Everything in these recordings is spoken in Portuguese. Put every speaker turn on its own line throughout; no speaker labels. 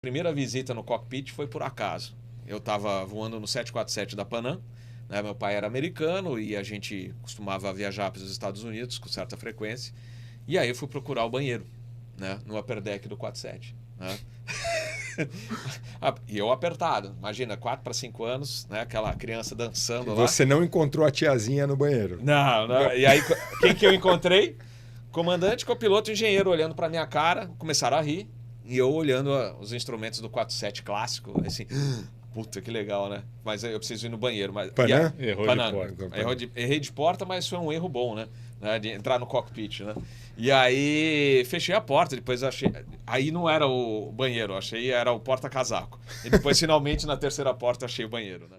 Primeira visita no cockpit foi por acaso. Eu estava voando no 747 da Panam, né? Meu pai era americano e a gente costumava viajar para os Estados Unidos com certa frequência. E aí eu fui procurar o banheiro, né? No upper deck do 47, né? E eu apertado, imagina, 4 para 5 anos, né? Aquela criança dançando lá.
Você não encontrou a tiazinha no banheiro?
Não, não. E aí, quem que eu encontrei? Comandante, copiloto, engenheiro olhando para minha cara, começaram a rir. E eu olhando os instrumentos do 47 clássico, assim, puta que legal, né? Mas eu preciso ir no banheiro. Mas,
Panam?
Errou
Panam.
de porta.
Errei de porta, mas foi um erro bom, né? De entrar no cockpit, né? E aí fechei a porta, depois achei. Aí não era o banheiro, achei era o porta-casaco. E depois, finalmente, na terceira porta, achei o banheiro, né?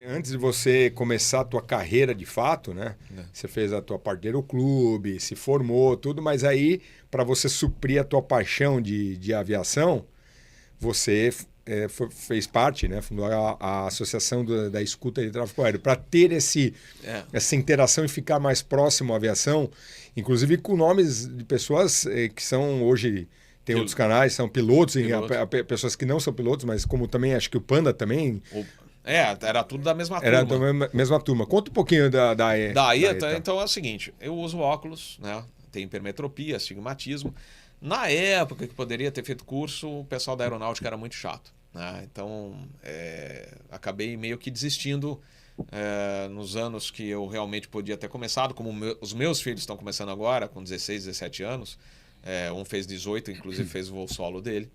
Antes de você começar a tua carreira de fato, né? Você fez a tua parte do aeroclube, se formou, tudo, mas aí, para você suprir a tua paixão de aviação, você fez parte, né? Fundou a Associação da Escuta de Tráfego Aéreo, para ter essa interação e ficar mais próximo à aviação, inclusive com nomes de pessoas que são hoje... Tem outros canais, são pilotos, pessoas que não são pilotos, mas como também, acho que o Panda também...
Era tudo da mesma turma.
Era da mesma turma. Conta um pouquinho da
ETA. Então é o seguinte, eu uso óculos, né? Tem hipermetropia, astigmatismo. Na época que poderia ter feito curso, o pessoal da aeronáutica era muito chato, né? Então, acabei meio que desistindo nos anos que eu realmente podia ter começado, como os meus filhos estão começando agora, com 16, 17 anos. Um fez 18, inclusive fez o voo solo dele.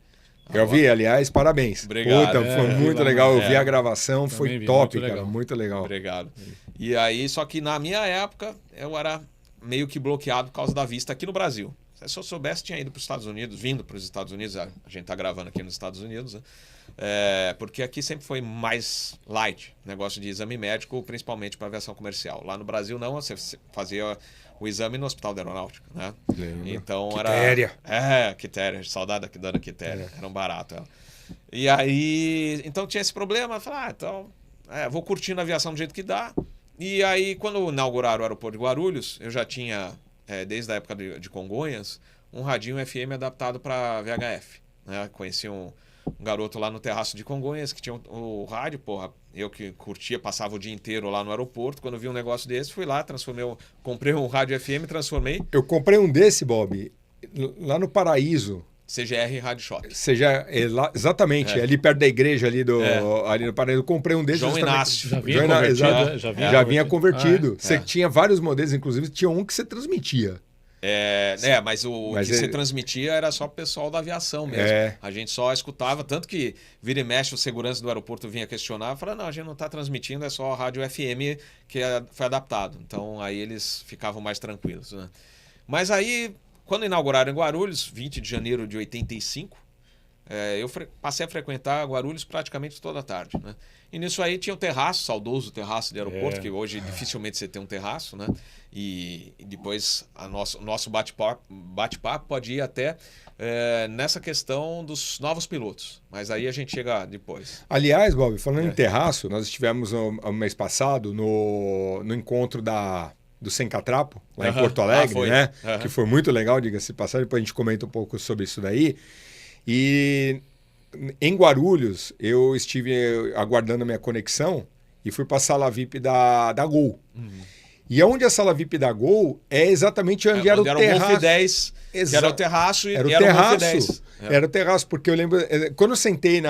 Eu vi, aliás, parabéns.
Obrigado.
Puta, foi muito legal. Eu vi a gravação, foi top,
muito
cara.
legal.
Muito legal.
Obrigado. E aí, só que na minha época, eu era meio que bloqueado por causa da vista aqui no Brasil. Se eu soubesse, tinha ido para os Estados Unidos, vindo para os Estados Unidos. A gente está gravando aqui nos Estados Unidos, né? Porque aqui sempre foi mais light, negócio de exame médico, principalmente para aviação comercial. Lá no Brasil, não, você fazia o exame no Hospital da Aeronáutica, né?
Lembro.
Então
Quitéria.
Quitéria, saudade da dona Quitéria, era um barato ela. E aí, então tinha esse problema, eu falei, vou curtindo a aviação do jeito que dá. E aí, quando inauguraram o aeroporto de Guarulhos, eu já tinha, desde a época de Congonhas, um radinho FM adaptado para VHF, né? Conheci um garoto lá no terraço de Congonhas que tinha o rádio, porra, eu que curtia, passava o dia inteiro lá no aeroporto, quando vi um negócio desse, fui lá, comprei um rádio FM, transformei.
Eu comprei um desse, Bob, lá no Paraíso.
CGR Rádio Shop.
Exatamente, ali perto da igreja, ali no Paraíso. Eu comprei um desses.
João Inácio.
Já
vinha convertido. Você tinha vários modelos, inclusive tinha um que você transmitia.
Mas você transmitia era só o pessoal da aviação mesmo. A gente só escutava, tanto que vira e mexe o segurança do aeroporto vinha questionar, falava, não, a gente não está transmitindo, é só a rádio FM que foi adaptado. Então aí eles ficavam mais tranquilos, né? Mas aí, quando inauguraram em Guarulhos, 20 de janeiro de 85, eu passei a frequentar Guarulhos praticamente toda a tarde, né? E nisso aí tinha o terraço, saudoso terraço de aeroporto, que hoje dificilmente você tem um terraço, né? E depois o nosso bate-papo pode ir até nessa questão dos novos pilotos. Mas aí a gente chega depois.
Aliás, Bob, falando em terraço, nós estivemos no mês passado no encontro do Sem Catrapo, lá em Porto Alegre, né? Que foi muito legal, diga-se de passagem, depois a gente comenta um pouco sobre isso daí. E em Guarulhos, eu estive aguardando a minha conexão e fui para a sala VIP da Gol. E onde a sala VIP da Gol é exatamente onde era o terraço.
Golf 10, que era o terraço e
era o
Golf 10.
Era o terraço, porque eu lembro... Quando eu sentei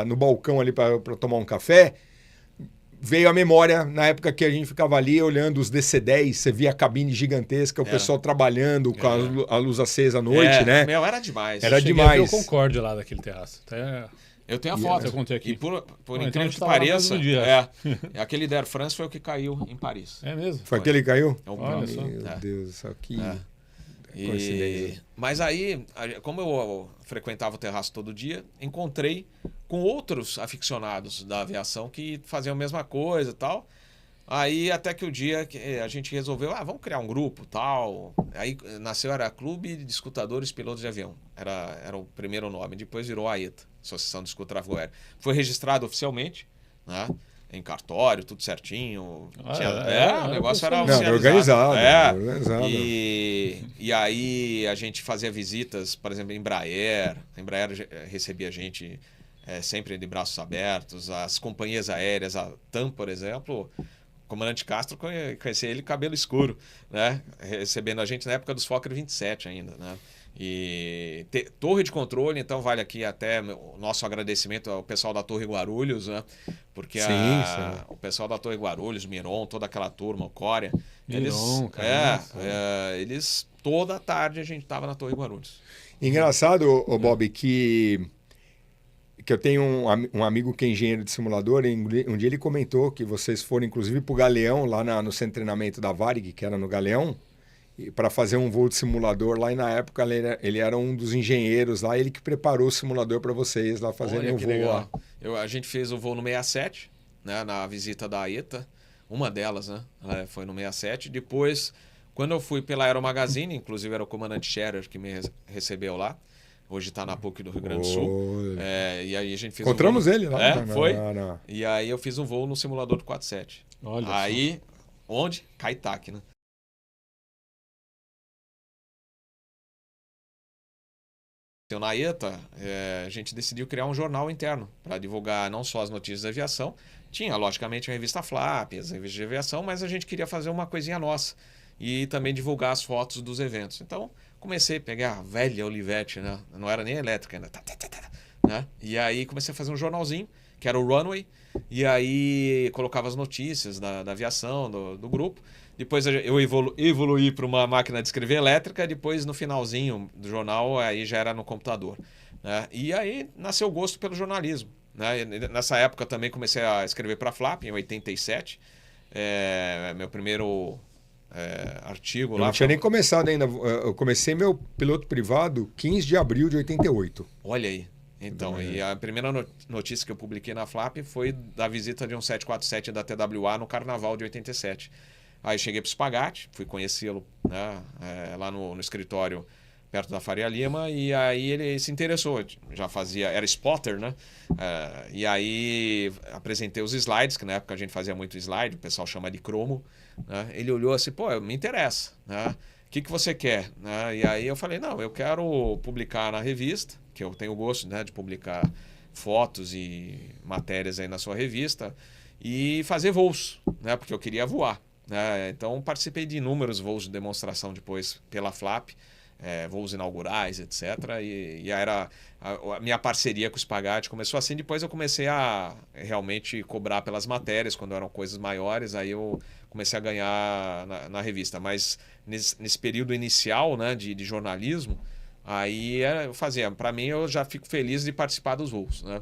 no balcão ali para tomar um café, veio a memória, na época que a gente ficava ali olhando os DC-10, você via a cabine gigantesca, o pessoal trabalhando com a luz acesa à noite, né?
Era demais.
Era demais.
Eu Concorde lá daquele terraço.
Eu tenho a foto.
Eu contei aqui.
E por incrível que pareça, aquele da Air France foi o que caiu em Paris.
É mesmo?
Foi aquele que caiu?
Olha só.
Meu Deus do céu, que
coincidência. Mas aí, como eu frequentava o terraço todo dia, encontrei com outros aficionados da aviação que faziam a mesma coisa e tal. Aí até que o dia que a gente resolveu, vamos criar um grupo tal. Aí nasceu era Clube de Escutadores Pilotos de Avião. Era o primeiro nome. Depois virou a ETA, Associação de Escuta Tráfego Aéreo. Foi registrado oficialmente, né? em cartório, tudo certinho. O negócio era
organizado.
E aí a gente fazia visitas, por exemplo, em Embraer. A Embraer recebia a gente sempre de braços abertos. As companhias aéreas, a TAM, por exemplo, o comandante Castro conhecia ele cabelo escuro, né? Recebendo a gente na época dos Fokker 27 ainda, né? E torre de controle, então vale aqui até o nosso agradecimento ao pessoal da Torre Guarulhos, né? Porque o pessoal da Torre Guarulhos, Miron, toda aquela turma, o Córea, eles toda tarde a gente estava na Torre Guarulhos.
Engraçado, Bob, que eu tenho um amigo que é engenheiro de simulador, e um dia ele comentou que vocês foram inclusive para o Galeão, lá no centro de treinamento da Varig, que era no Galeão, para fazer um voo de simulador lá, e na época ele era um dos engenheiros lá, ele que preparou o simulador para vocês lá fazerem o voo
legal. lá. A gente fez o voo no 67, né, na visita da AETA, uma delas, né, foi no 67. Depois, quando eu fui pela Aero Magazine, inclusive era o comandante Scherer que me recebeu lá, hoje está na PUC do Rio Grande do Sul. E aí a gente fez
encontramos ele lá.
Foi. E aí eu fiz um voo no simulador do 47.
Olha
aí, onde? Caetac, né? Na AETA, a gente decidiu criar um jornal interno para divulgar não só as notícias da aviação. Tinha, logicamente, a revista Flap, as revistas de aviação, mas a gente queria fazer uma coisinha nossa e também divulgar as fotos dos eventos. Então, comecei a pegar a velha Olivetti, né? Não era nem elétrica ainda. Né? E aí comecei a fazer um jornalzinho, que era o Runway, e aí colocava as notícias da aviação, do grupo. Depois eu evoluí para uma máquina de escrever elétrica, depois no finalzinho do jornal aí já era no computador. Né? E aí nasceu o gosto pelo jornalismo. Né? Nessa época também comecei a escrever para a Flap, em 87. Meu primeiro artigo lá.
Eu não tinha nem começado ainda. Eu comecei meu piloto privado 15 de abril de 88.
Olha aí. Então, e a primeira notícia que eu publiquei na Flap foi da visita de um 747 da TWA no Carnaval de 87. Aí cheguei para o Spagatti, fui conhecê-lo, né, lá no escritório perto da Faria Lima, e aí ele se interessou, era spotter, né? E aí apresentei os slides, que na época a gente fazia muito slide, o pessoal chama de cromo, né? Ele olhou assim, me interessa, né? O que você quer? Né? E aí eu falei, não, eu quero publicar na revista, que eu tenho gosto, né, de publicar fotos e matérias aí na sua revista, e fazer voos, né, porque eu queria voar. Então participei de inúmeros voos de demonstração depois pela Flap, voos inaugurais, etc. E era a minha parceria com o Spagatti começou assim. Depois eu comecei a realmente cobrar pelas matérias, quando eram coisas maiores, aí eu comecei a ganhar na revista. Mas nesse período inicial, né, de jornalismo, aí eu fazia. Para mim, eu já fico feliz de participar dos voos. Né?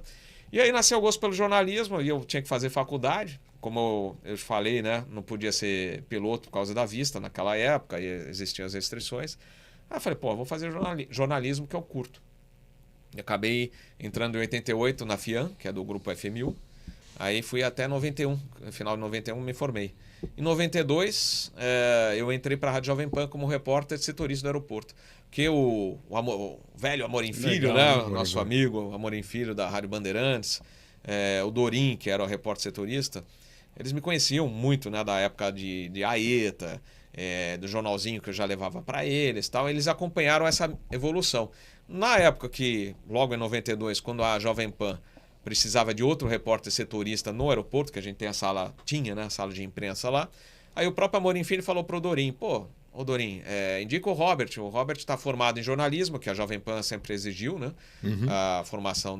E aí nasceu o gosto pelo jornalismo, e eu tinha que fazer faculdade. Como eu falei, né, não podia ser piloto por causa da vista naquela época, e existiam as restrições. Aí eu falei, vou fazer jornalismo que eu curto. E acabei entrando em 88 na FIAM, que é do grupo FMU. Aí fui até 91, no final de 91 me formei. Em 92, eu entrei para a Rádio Jovem Pan como repórter setorista do aeroporto. Porque o velho Amorim Filho, legal, né, nosso amigo Amorim Filho da Rádio Bandeirantes, o Dorim, que era o repórter setorista, eles me conheciam muito, né, da época de AETA, do jornalzinho que eu já levava para eles, tal. Eles acompanharam essa evolução. Na época que, logo em 92, quando a Jovem Pan precisava de outro repórter setorista no aeroporto, que a gente tem a sala de imprensa lá, aí o próprio Amorim Filho falou pro Dorim, ô Dorim, indica o Robert está formado em jornalismo, que a Jovem Pan sempre exigiu, né, a formação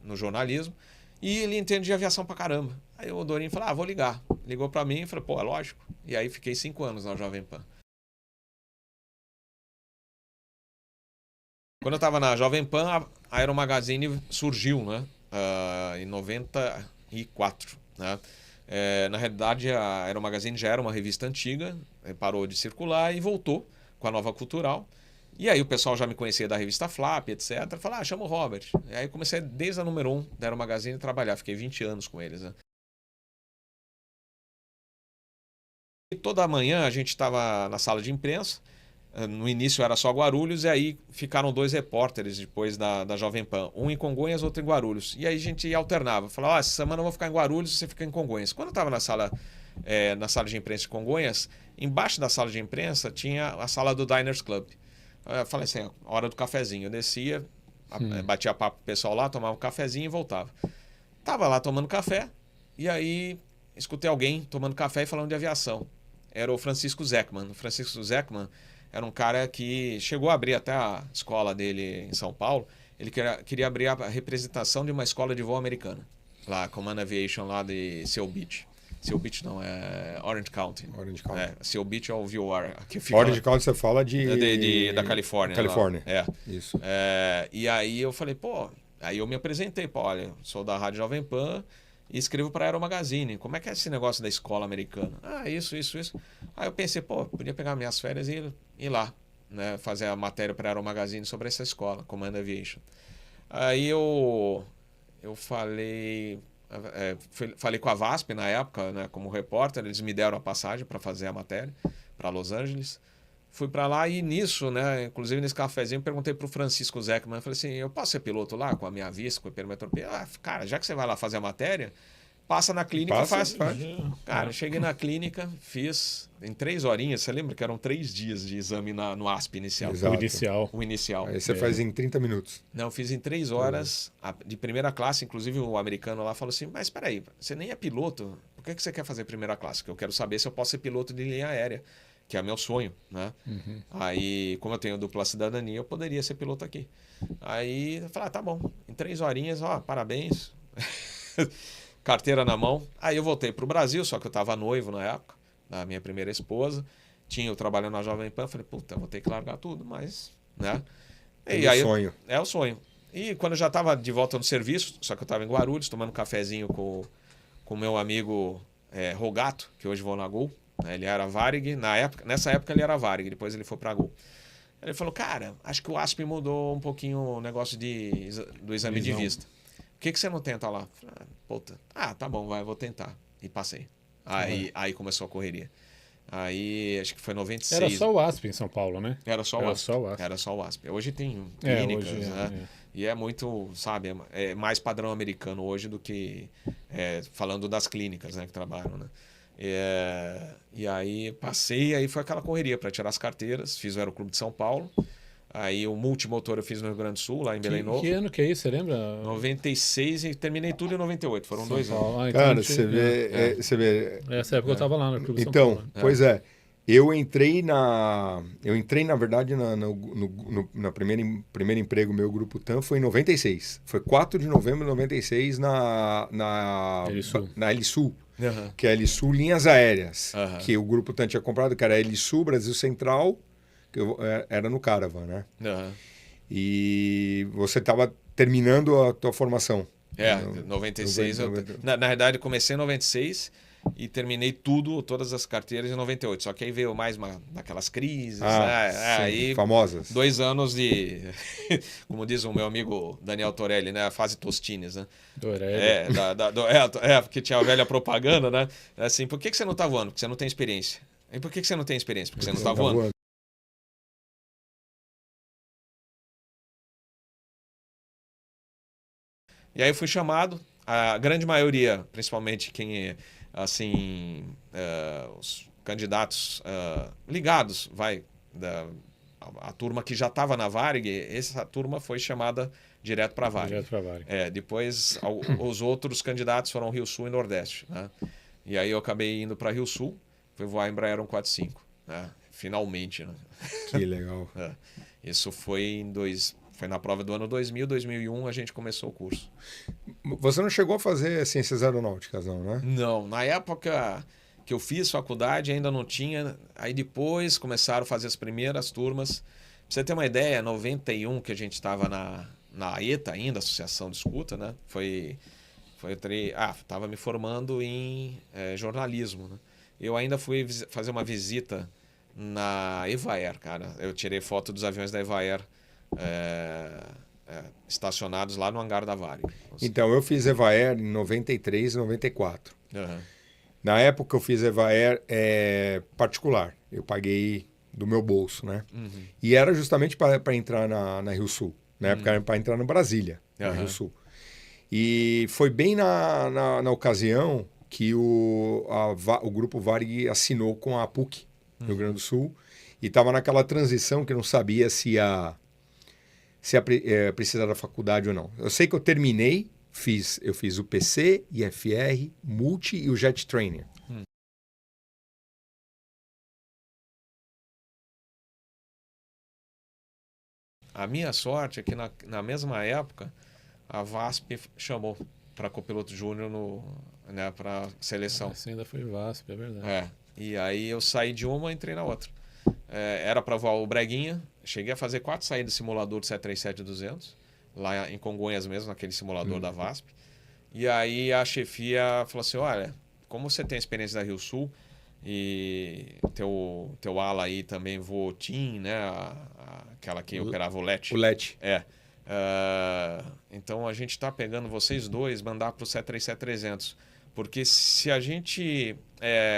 no jornalismo, e ele entende de aviação pra caramba. Aí o Dorim falou, vou ligar. Ligou pra mim e falou, é lógico. E aí fiquei 5 anos na Jovem Pan. Quando eu estava na Jovem Pan, a Aero Magazine surgiu, né? Em 94. Né? Na realidade, a Aero Magazine já era uma revista antiga, parou de circular e voltou com a Nova Cultural. E aí o pessoal já me conhecia da revista Flap, etc. Falei, chama o Robert. E aí comecei desde a número 1 da Aero Magazine a trabalhar. Fiquei 20 anos com eles. Né? E toda manhã a gente estava na sala de imprensa. No início era só Guarulhos, e aí ficaram 2 repórteres depois da Jovem Pan. Um em Congonhas, outro em Guarulhos. E aí a gente alternava. Falava, essa semana eu vou ficar em Guarulhos, você fica em Congonhas. Quando eu estava na sala de imprensa de Congonhas, embaixo da sala de imprensa tinha a sala do Diners Club. Eu falei assim, hora do cafezinho. Eu descia, batia papo com o pessoal lá, tomava um cafezinho e voltava. Tava lá tomando café, e aí escutei alguém tomando café e falando de aviação. Era o Francisco Zeckman. O Francisco Zeckman era um cara que chegou a abrir até a escola dele em São Paulo. Ele queria abrir a representação de uma escola de voo americana. Lá, Command Aviation, lá de Seal Beach. Seal Beach não, é Orange County.
Orange County.
Seal Beach é o VOR.
Orange County você fala
da Califórnia.
Califórnia.
Lá.
Isso.
E aí eu falei, aí eu me apresentei, olha, sou da Rádio Jovem Pan e escrevo para a Aero Magazine. Como é que é esse negócio da escola americana? Isso. Aí eu pensei, podia pegar minhas férias e ir lá, né, fazer a matéria para a Aero Magazine sobre essa escola, Command Aviation. Aí eu falei com a VASP na época, né, como repórter, eles me deram a passagem para fazer a matéria para Los Angeles. Fui para lá e nisso, né, inclusive nesse cafezinho, perguntei para o Francisco Zeckman, falei assim, eu posso ser piloto lá com a minha vista, com o hipermetropia? Cara, já que você vai lá fazer a matéria, passa na clínica e faz. Cara, cheguei na clínica, fiz em 3 horinhas, você lembra que eram 3 dias de exame no ASP inicial?
Exato.
O inicial.
Aí você faz em 30 minutos.
Não, eu fiz em 3 horas, de primeira classe, inclusive o americano lá falou assim, mas espera aí, você nem é piloto, por que você quer fazer primeira classe? Porque eu quero saber se eu posso ser piloto de linha aérea, que é meu sonho, né? Aí, como eu tenho dupla cidadania, eu poderia ser piloto aqui. Aí eu falei, tá bom, em 3 horinhas, parabéns. Carteira na mão. Aí eu voltei pro Brasil, só que eu estava noivo na época, da minha primeira esposa. Tinha eu trabalhando na Jovem Pan, falei, vou ter que largar tudo, mas, né?
E aí, sonho.
É o sonho. E quando eu já estava de volta no serviço, só que eu estava em Guarulhos, tomando um cafezinho com o meu amigo Rogato, que hoje voa na Gol. Ele era Varig, nessa época ele era Varig, depois ele foi para Gol. Ele falou, cara, acho que o ASP mudou um pouquinho o negócio do exame de vista. Por que você não tenta lá? Falei, tá bom, vou tentar. E passei. Aí começou a correria. Aí, acho que foi 96.
Era só o ASP em São Paulo, né?
Era só o ASP. Era só o ASP. Hoje tem clínicas, né? E é muito, sabe, é mais padrão americano hoje do que falando das clínicas, né, que trabalham, né? E aí passei, aí foi aquela correria para tirar as carteiras, fiz o Aeroclube de São Paulo, aí o multimotor eu fiz no Rio Grande do Sul, lá em Belém Novo.
Que ano que é isso, você lembra?
96 e terminei tudo em 98, foram 2 anos.
Então cara, você vê...
Essa época eu estava lá no Clube de São
Paulo.
Então,
pois eu entrei na verdade na primeiro emprego meu Grupo TAM foi em 96, foi 4 de novembro de 96 na Helisul. Que é a Helisul Linhas Aéreas, que o Grupo TAM tinha comprado, que era a Helisul Brasil Central, que era no Caravan, né? E você estava terminando a tua formação.
96. Na verdade, comecei em 96 e terminei todas as carteiras em 98. Só que aí veio mais daquelas crises. Aí,
famosas.
2 anos de, como diz o meu amigo Daniel Torelli, né? A fase Tostines, né? Porque tinha a velha propaganda, né? Assim, por que você não está voando? Porque você não tem experiência. E por que você não tem experiência? Porque você não está voando. E aí eu fui chamado, a grande maioria, principalmente quem os candidatos ligados, a turma que já estava na Varig, essa turma foi chamada direto para a Varig. Depois os outros candidatos foram Rio Sul e Nordeste, né? E aí eu acabei indo para Rio Sul, fui voar Embraer 145, né? Finalmente, né?
Que legal.
Isso foi foi na prova do ano 2000, 2001 a gente começou o curso.
Você não chegou a fazer ciências aeronáuticas, não, né?
Não, na época que eu fiz faculdade ainda não tinha. Aí depois começaram a fazer as primeiras turmas. Pra você ter uma ideia, 91 que a gente estava na ETA ainda, Associação de Escuta, né? Estava me formando em jornalismo, né? Eu ainda fui fazer uma visita na Evaer, cara. Eu tirei foto dos aviões da Evaer estacionados lá no hangar da Varig.
Então, eu fiz Evaer em 93 e 94. Na época eu fiz Evaer particular. Eu paguei do meu bolso, né? E era justamente para entrar na Rio Sul. Na época era para entrar no Brasília, na Rio Sul. E foi bem na ocasião que o Grupo Varig assinou com a PUC, no Rio Grande do Sul, e estava naquela transição que não sabia se ia precisar da faculdade ou não. Eu sei que eu terminei, eu fiz o PC, IFR, Multi e o Jet Trainer.
A minha sorte é que na mesma época a VASP chamou para copiloto júnior né, para seleção.
Essa ainda foi VASP, é verdade.
E aí eu saí de uma e entrei na outra. Era para voar o Breguinha, cheguei a fazer 4 saídas de simulador de 737-200, lá em Congonhas mesmo, naquele simulador da VASP. E aí a chefia falou assim, olha, como você tem experiência da Rio Sul e teu ala aí também voou TIM, né, aquela que operava o LET.
O LET.
Então a gente está pegando vocês dois, mandar para o 737-300. Porque se a gente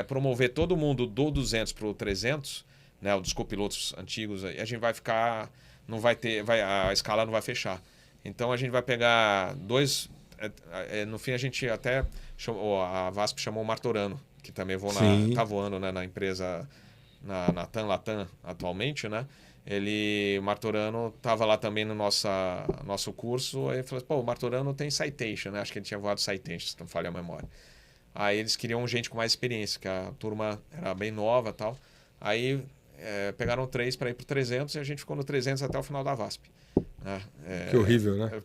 promover todo mundo do 200 para o 300, né, dos copilotos antigos, a gente vai ficar, não vai ter, a escala não vai fechar. Então a gente vai pegar dois, no fim a gente até chamou, a VASP chamou o Martorano, que também está voando, né, na empresa, na TAM Latam atualmente, né? O Martorano estava lá também no nosso curso, aí falou, pô, o Martorano tem Citation, né? Acho que ele tinha voado Citation, se não falha a memória. Aí eles queriam gente com mais experiência, que a turma era bem nova e tal. Aí pegaram 3 para ir para o 300 e a gente ficou no 300 até o final da VASP.
Que horrível, né?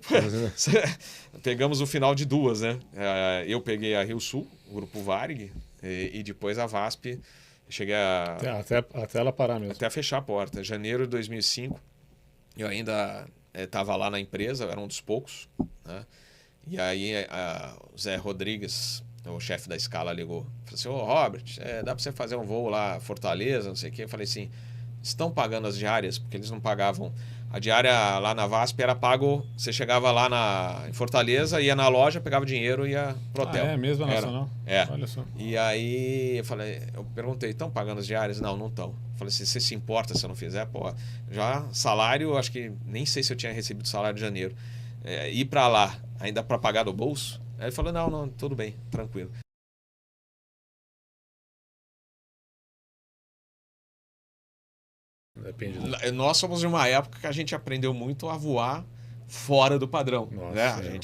Pegamos o final de 2, né? Eu peguei a Rio Sul, o Grupo Varig, e depois a VASP. Cheguei
até ela parar mesmo.
Até fechar a porta. Janeiro de 2005, eu ainda estava lá na empresa, era um dos poucos, né? E aí o Zé Rodrigues, o chefe da escala, ligou. Falou assim, ô Robert, dá para você fazer um voo lá Fortaleza, não sei o quê? Eu falei assim, estão pagando as diárias? Porque eles não pagavam. A diária lá na VASP era pago, você chegava lá em Fortaleza, ia na loja, pegava dinheiro e ia pro hotel.
É mesmo a Nacional?
Olha só. E aí eu perguntei, estão pagando as diárias? Não, não estão. Falei assim, você se importa se eu não fizer? Pô, já salário, acho que nem sei se eu tinha recebido salário de janeiro. Ir para lá, ainda para pagar do bolso? Aí ele falou, não, tudo bem, tranquilo.
Depende.
Nós somos de uma época que a gente aprendeu muito a voar fora do padrão.
Nossa,
né?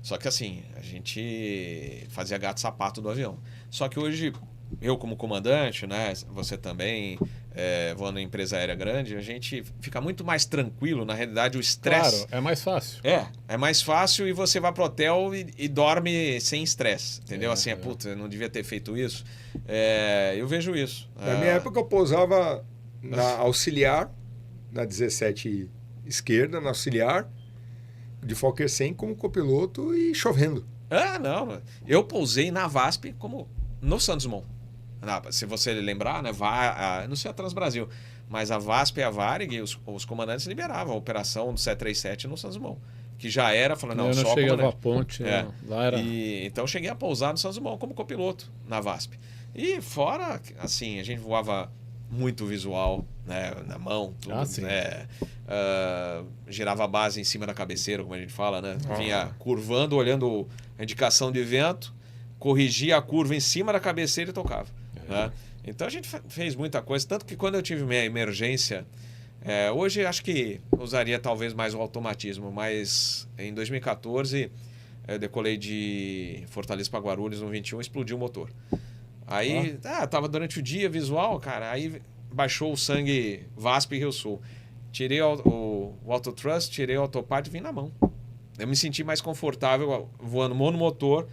Só que assim, a gente fazia gato-sapato do avião. Só que hoje, eu como comandante, né, você também, voando em empresa aérea grande, a gente fica muito mais tranquilo. Na realidade, o estresse...
Claro, é mais fácil.
É mais fácil e você vai pro hotel e dorme sem estresse, entendeu? Puta, eu não devia ter feito isso. Eu vejo isso.
Na minha época, eu pousava na auxiliar, na 17 esquerda, na auxiliar, de Fokker 100 como copiloto e chovendo.
Não. Eu pousei na VASP como no Santos Dumont. Se você lembrar, né, não sei a Transbrasil, mas a VASP e a Varig, os comandantes liberavam a operação do 737 no Santos Dumont. Que já era, falando, não, só comandante.
Eu não chegava a ponte, lá era...
Então eu cheguei a pousar no Santos Dumont como copiloto na VASP. E fora, assim, a gente voava muito visual, né, na mão, tudo, né? Girava a base em cima da cabeceira, como a gente fala, né? Vinha curvando, olhando a indicação de vento, corrigia a curva em cima da cabeceira e tocava. Né? Então a gente fez muita coisa, tanto que quando eu tive minha emergência, hoje acho que usaria talvez mais o automatismo, mas em 2014 eu decolei de Fortaleza para Guarulhos no 21 e explodiu o motor. Aí, tava durante o dia visual, cara, aí baixou o sangue VASP e Rio Sul. Tirei o autothrust, tirei o autopilot e vim na mão. Eu me senti mais confortável voando monomotor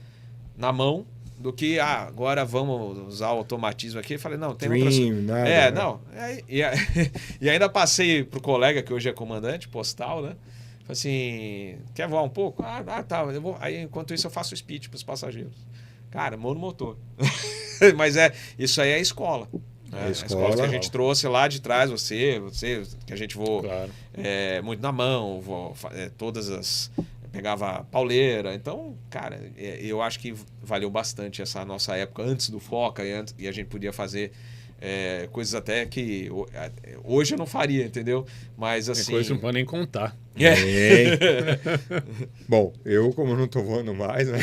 na mão do que, agora vamos usar o automatismo aqui. Eu falei, não, tem outra...
Nada,
não. E ainda passei pro colega, que hoje é comandante postal, né? Falei assim, quer voar um pouco? Tá. Aí, enquanto isso, eu faço speech pros passageiros. Cara, monomotor. Mas isso aí é a escola. A escola que a gente trouxe lá de trás, você que a gente voou muito na mão, pegava pauleira. Então, cara, eu acho que valeu bastante essa nossa época antes do Foca e a gente podia fazer coisas até que hoje eu não faria, entendeu? Mas assim...
Tem coisa que não pode nem contar.
Bom, eu como não tô voando mais, né?